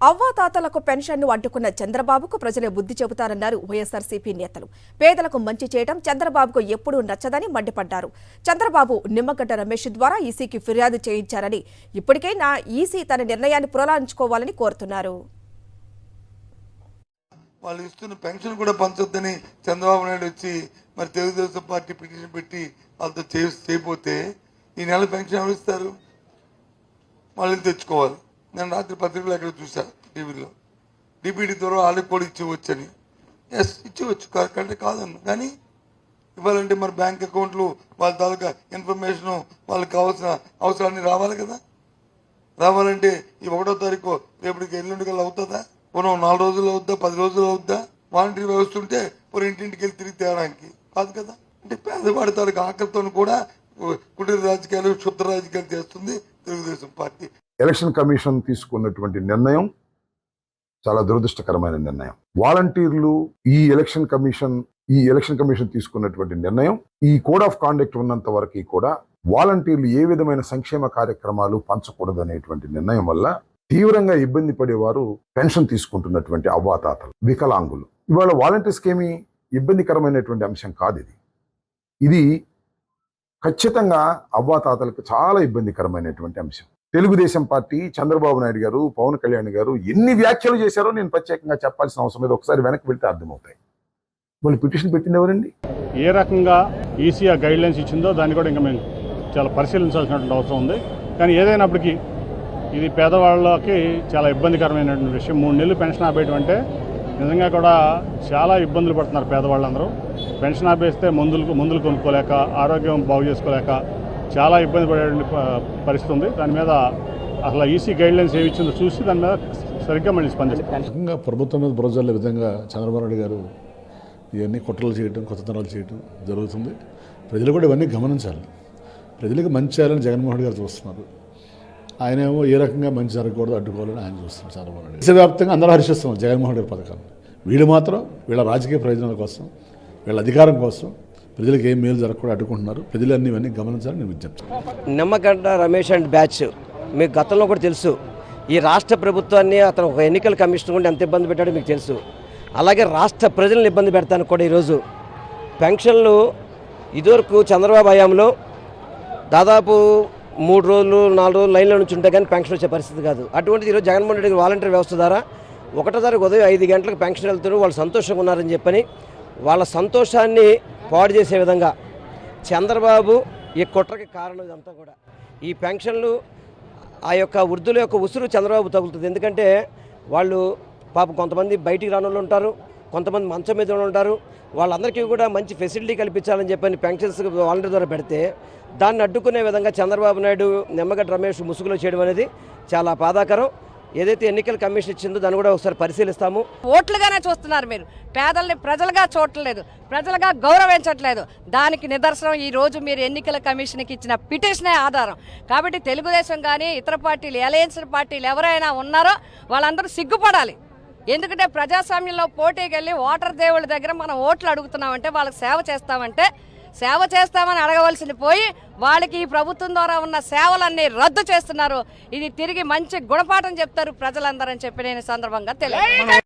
అవ్వాతాతలకు పెన్షన్ను అడ్డుకున్న చంద్రబాబుకు ప్రజలే బుద్ధి చెబుతారన్నారు వైఎస్ఆర్సీపీ నేతలు. పేదలకు మంచి చేయడం చంద్రబాబుకు ఎప్పుడూ నచ్చదని మండిపడ్డారు. చంద్రబాబు నిమ్మగడ్డ రమేష్ ద్వారా ఈసీకి ఫిర్యాదు చేయించారని, ఇప్పటికైనా ఈసీ తన నిర్ణయాన్ని పునరాలించుకోవాలని కోరుతున్నారు. వాళ్ళు ఇస్తున్న పెన్షన్ కూడా పంచొద్దని చంద్రబాబు నాయుడు వచ్చి మరి తెలుగుదేశం పార్టీ పిటిషన్ పెట్టి వాళ్ళతో చేయకపోతే ఈ నెల పెన్షన్ ఎవరు ఇస్తారు? వాళ్ళని తెచ్చుకోవాలి. నేను రాత్రి పత్రికలు ఎక్కడ చూశాను, టీవీలో డిబిటీ ద్వారా వాళ్ళకి కూడా ఇచ్చేవచ్చని. ఎస్, ఇచ్చేవచ్చు, కంటే కాదన్న. కానీ ఇవ్వాలంటే మరి బ్యాంక్ అకౌంట్లు వాళ్ళ తాలూకా ఇన్ఫర్మేషను వాళ్ళకి కావాల్సిన అవసరాన్ని రావాలి కదా. రావాలంటే ఈ 1వ తారీఖు రేపటికి ఎల్లుండి కల్లా అవుతుందా? మనం 4 రోజులు అవుద్దా, 10 రోజులు అవుద్దా? వాలంటరీ వ్యవస్థ ఉంటే మరి ఇంటింటికి వెళ్ళి తిరిగి తేడానికి కాదు కదా. అంటే పేదవాడి తాలూకు ఆకలితో కూడా కుటీర రాజకీయాలు, క్షుద్ర రాజకీయాలు చేస్తుంది తెలుగుదేశం పార్టీ. ఎలక్షన్ కమిషన్ తీసుకున్నటువంటి నిర్ణయం చాలా దురదృష్టకరమైన నిర్ణయం. వాలంటీర్లు ఈ ఎలక్షన్ కమిషన్ తీసుకున్నటువంటి నిర్ణయం, ఈ కోడ్ ఆఫ్ కాండక్ట్ ఉన్నంత వరకు కూడా వాలంటీర్లు ఏ విధమైన సంక్షేమ కార్యక్రమాలు పంచకూడదు అనేటువంటి నిర్ణయం వల్ల తీవ్రంగా ఇబ్బంది పడేవారు పెన్షన్ తీసుకుంటున్నటువంటి అవ్వాతాతలు, వికలాంగులు. ఇవాళ వాలంటీర్స్కి ఏమీ ఇబ్బందికరమైనటువంటి అంశం కాదు. ఇది ఖచ్చితంగా అవ్వాతాతలకు చాలా ఇబ్బందికరమైనటువంటి అంశం. తెలుగుదేశం పార్టీ, చంద్రబాబు నాయుడు గారు, పవన్ కళ్యాణ్ గారు ఎన్ని వ్యాఖ్యలు చేశారో నేను ప్రత్యేకంగా చెప్పాల్సిన అవసరం లేదు. ఒకసారి వెనక్కి వెళ్తే అర్థమవుతాయి. వాళ్ళు పిటిషన్ పెట్టింది ఎవరండి? ఏ రకంగా ఈసీ ఆ గైడ్లైన్స్ ఇచ్చిందో దాన్ని కూడా ఇంకా మేము చాలా పరిశీలించాల్సినటువంటి అవసరం ఉంది. కానీ ఏదైనప్పటికీ ఇది పేదవాళ్ళకి చాలా ఇబ్బందికరమైనటువంటి విషయం. 3 నెలలు పెన్షన్ ఆపేయడం అంటే నిజంగా కూడా చాలా ఇబ్బందులు పడుతున్నారు పేదవాళ్ళందరూ. పెన్షన్ ఆపేస్తే మందులు కొనుక్కోలేక, ఆరోగ్యం బాగు చేసుకోలేక చాలా ఇబ్బంది పడే పరిస్థితి ఉంది. దాని మీద అసలు ఈసీ గైడ్లైన్స్ ఏమి ఇచ్చిందో చూసి దాని మీద సరిగ్గా మళ్ళీ స్పందించారు. ప్రభుత్వం మీద బురజల్లే విధంగా చంద్రబాబు నాయుడు గారు ఇవన్నీ కుట్రలు చేయడం, కొత్తతనాలు చేయడం జరుగుతుంది. ప్రజలు కూడా ఇవన్నీ గమనించాలి. ప్రజలకు మంచి చేయాలని జగన్మోహన్ గారు చూస్తున్నారు. ఆయనేమో ఏ రకంగా మంచి జరగకూడదు, అడ్డుకోవాలని ఆయన చూస్తున్నారు. చంద్రబాబు నాయుడు దేశవ్యాప్తంగా అందరూ హర్షిస్తున్నారు జగన్మోహన్ గారి పథకాలు. వీళ్ళు మాత్రం వీళ్ళ రాజకీయ ప్రయోజనాల కోసం, వీళ్ళ అధికారం కోసం ప్రజలకు ఏం మేలు జరగకుండా అడ్డుకుంటున్నారు. ప్రజలన్నీ ఇవన్నీ గమనించాలని నేను విజ్ఞప్తి. నిమ్మగడ్డ రమేష్ అండ్ బ్యాచ్ మీకు గతంలో కూడా తెలుసు. ఈ రాష్ట్ర ప్రభుత్వాన్ని అతను ఒక ఎన్నికల కమిషన్ కూడా ఎంత ఇబ్బంది పెట్టాడో మీకు తెలుసు. అలాగే రాష్ట్ర ప్రజలను ఇబ్బంది పెడతాను కూడా. ఈరోజు పెన్షన్లు ఇదివరకు చంద్రబాబు హయాంలో దాదాపు 3 రోజులు 4 రోజులు లైన్లో నుంచి ఉంటే కానీ పెన్షన్ వచ్చే పరిస్థితి కాదు. అటువంటిది ఈరోజు జగన్మోహన్ రెడ్డి వాలంటీర్ వ్యవస్థ ద్వారా 1వ తారీఖు ఉదయం 5 గంటలకు పెన్షన్ వెళ్తున్నారు. వాళ్ళు సంతోషంగా ఉన్నారని చెప్పని వాళ్ళ సంతోషాన్ని పాడు చేసే విధంగా చంద్రబాబు ఈ కుట్రకి కారణం ఇదంతా కూడా. ఈ పెన్షన్లు ఆ యొక్క వృద్ధుల యొక్క ఉసురు చంద్రబాబు తగులుతుంది. ఎందుకంటే వాళ్ళు పాపం కొంతమంది బయటికి రాని వాళ్ళు ఉంటారు, కొంతమంది మంచం మీద ఉంటారు. వాళ్ళందరికీ కూడా మంచి ఫెసిలిటీ కల్పించాలని చెప్పని పెన్షన్స్ వాలంటీర్ ద్వారా పెడితే దాన్ని అడ్డుకునే విధంగా చంద్రబాబు నాయుడు, నిమ్మగడ్డ రమేష్ ముసుగులో చేయడం అనేది చాలా బాధాకరం. ఏదైతే ఎన్నికల కమిషన్ ఇచ్చిందో దాన్ని కూడా ఒకసారి పరిశీలిస్తాము. ఓట్లుగానే చూస్తున్నారు మీరు, పేదల్ని ప్రజలుగా చూడట్లేదు, ప్రజలుగా గౌరవించట్లేదు. దానికి నిదర్శనం ఈ రోజు మీరు ఎన్నికల కమిషన్కి ఇచ్చిన పిటిషనే ఆధారం. కాబట్టి తెలుగుదేశం కానీ ఇతర పార్టీలు, అలయన్స్ పార్టీలు ఎవరైనా ఉన్నారో వాళ్ళందరూ సిగ్గుపడాలి. ఎందుకంటే ప్రజాస్వామ్యంలో పోటీకి వెళ్ళి ఓటర్ దేవుళ్ళ దగ్గర మనం ఓట్లు అడుగుతున్నామంటే, వాళ్ళకి సేవ చేస్తామని అడగవలసింది పోయి వాళ్ళకి ఈ ప్రభుత్వం ద్వారా ఉన్న సేవలన్నీ రద్దు చేస్తున్నారు. ఇది తిరిగి మంచి గుణపాఠం చెప్తారు ప్రజలందరని చెప్పి నేను సందర్భంగా తెలియదు.